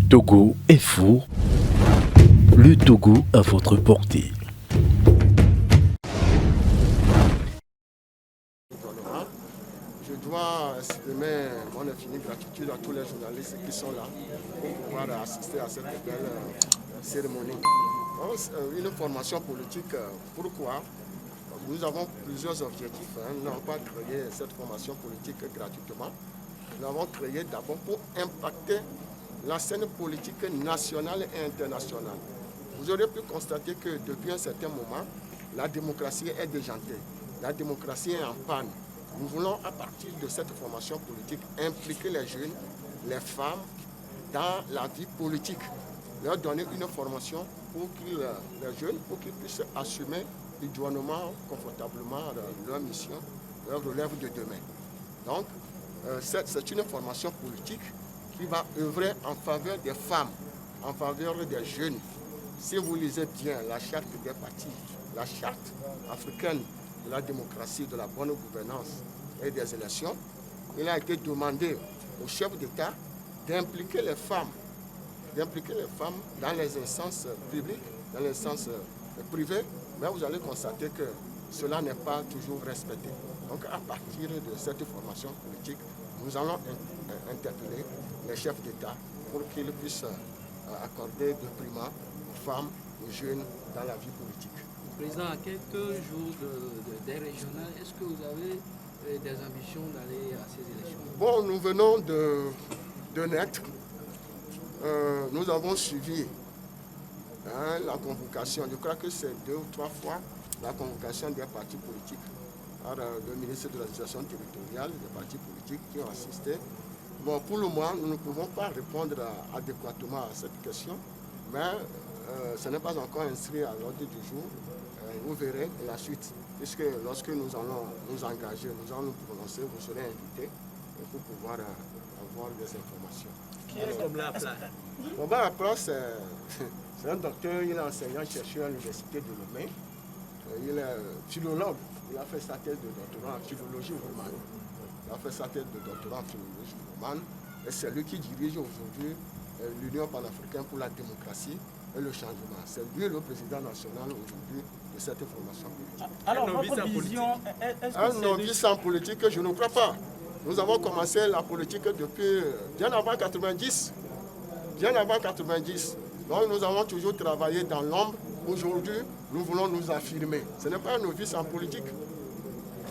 Togo est fou. Le Togo à votre portée. Je dois exprimer mon infinie gratitude à tous les journalistes qui sont là pour pouvoir assister à cette belle cérémonie. Une formation politique, pourquoi? Nous avons plusieurs objectifs. Nous n'avons pas créé cette formation politique gratuitement. Nous l'avons créée d'abord pour impacter la scène politique nationale et internationale. Vous aurez pu constater que depuis un certain moment, la démocratie est déjantée. La démocratie est en panne. Nous voulons, à partir de cette formation politique, impliquer les jeunes, les femmes, dans la vie politique. Leur donner une formation pour qu'ils, les jeunes, pour qu'ils puissent assumer idoinement, confortablement leur mission, leur relève de demain. Donc, c'est une formation politique qui va œuvrer en faveur des femmes, en faveur des jeunes. Si vous lisez bien la charte des partis, la charte africaine de la démocratie, de la bonne gouvernance et des élections, il a été demandé au chef d'État d'impliquer les femmes dans les instances publiques, dans les instances privées, mais vous allez constater que cela n'est pas toujours respecté. Donc à partir de cette formation politique, nous allons interpeller les chefs d'État pour qu'ils puissent accorder de primat aux femmes, aux jeunes dans la vie politique. Président, à quelques jours des régionales, est-ce que vous avez des ambitions d'aller à ces élections? Bon, nous venons de naître. Nous avons suivi la convocation, je crois que c'est 2 ou 3 fois la convocation des partis politiques par le ministre de l'Administration territoriale, des partis politiques qui ont assisté. Bon, pour le moment, nous ne pouvons pas répondre adéquatement à cette question, mais ce n'est pas encore inscrit à l'ordre du jour. Vous verrez la suite, puisque lorsque nous allons nous engager, nous allons nous prononcer, vous serez invités pour pouvoir avoir des informations. Qui est comme la place? Bon, ben, après, c'est un docteur, il est enseignant-chercheur à l'université de Lomé. Il est philologue, il a fait sa thèse de doctorat en philologie romane. Il a fait sa thèse de doctorat en philologie romane. Et c'est lui qui dirige aujourd'hui l'Union panafricaine pour la démocratie et le changement. C'est lui le président national aujourd'hui de cette formation politique. Alors, votre vision, est-ce que un novice en politique, je ne crois pas. Nous avons commencé la politique depuis bien avant 90. Bien avant 90. Donc nous avons toujours travaillé dans l'ombre. Aujourd'hui, nous voulons nous affirmer. Ce n'est pas un novice en politique.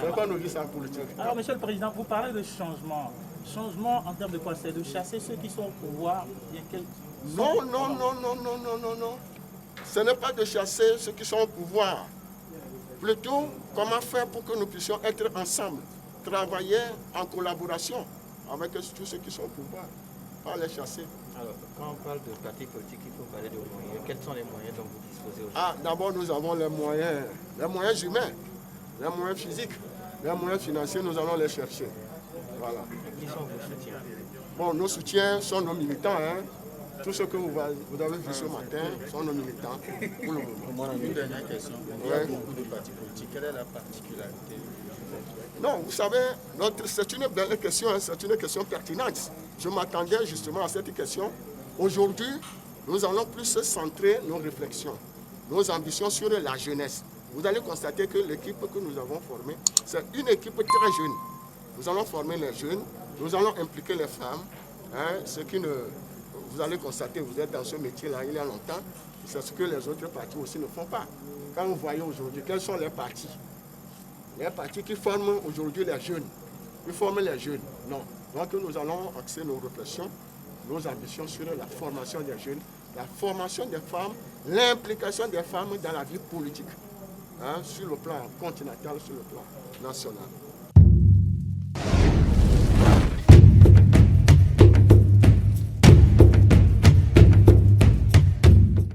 Ce n'est pas un novice en politique. Alors, Monsieur le Président, vous parlez de changement. Changement en termes de quoi? C'est de chasser ceux qui sont au pouvoir. Non. Ce n'est pas de chasser ceux qui sont au pouvoir. Plutôt, comment faire pour que nous puissions être ensemble, travailler en collaboration avec tous ceux qui sont au pouvoir, pas les chasser. Alors, quand on parle de partis politiques, il faut parler de moyens. Quels sont les moyens dont vous disposez aujourd'hui? D'abord, nous avons les moyens humains, les moyens physiques, les moyens financiers, nous allons les chercher. Voilà. Et qui sont vos soutiens? Bon, nos soutiens sont nos militants. Tout ce que vous avez vu ce matin sont nos militants pour le moment. Une dernière question. Il y a beaucoup de partis politiques. Quelle est la particularité? Non, vous savez, c'est une belle question, c'est une question pertinente. Je m'attendais justement à cette question. Aujourd'hui, nous allons plus centrer nos réflexions, nos ambitions sur la jeunesse. Vous allez constater que l'équipe que nous avons formée, c'est une équipe très jeune. Nous allons former les jeunes, nous allons impliquer les femmes, ce qui ne... Vous allez constater, vous êtes dans ce métier-là il y a longtemps, c'est ce que les autres partis aussi ne font pas. Quand vous voyez aujourd'hui, quels sont les partis? Les partis qui forment aujourd'hui les jeunes. Ils forment les jeunes, non. Donc nous allons axer nos réflexions, nos ambitions sur la formation des jeunes, la formation des femmes, l'implication des femmes dans la vie politique, sur le plan continental, sur le plan national.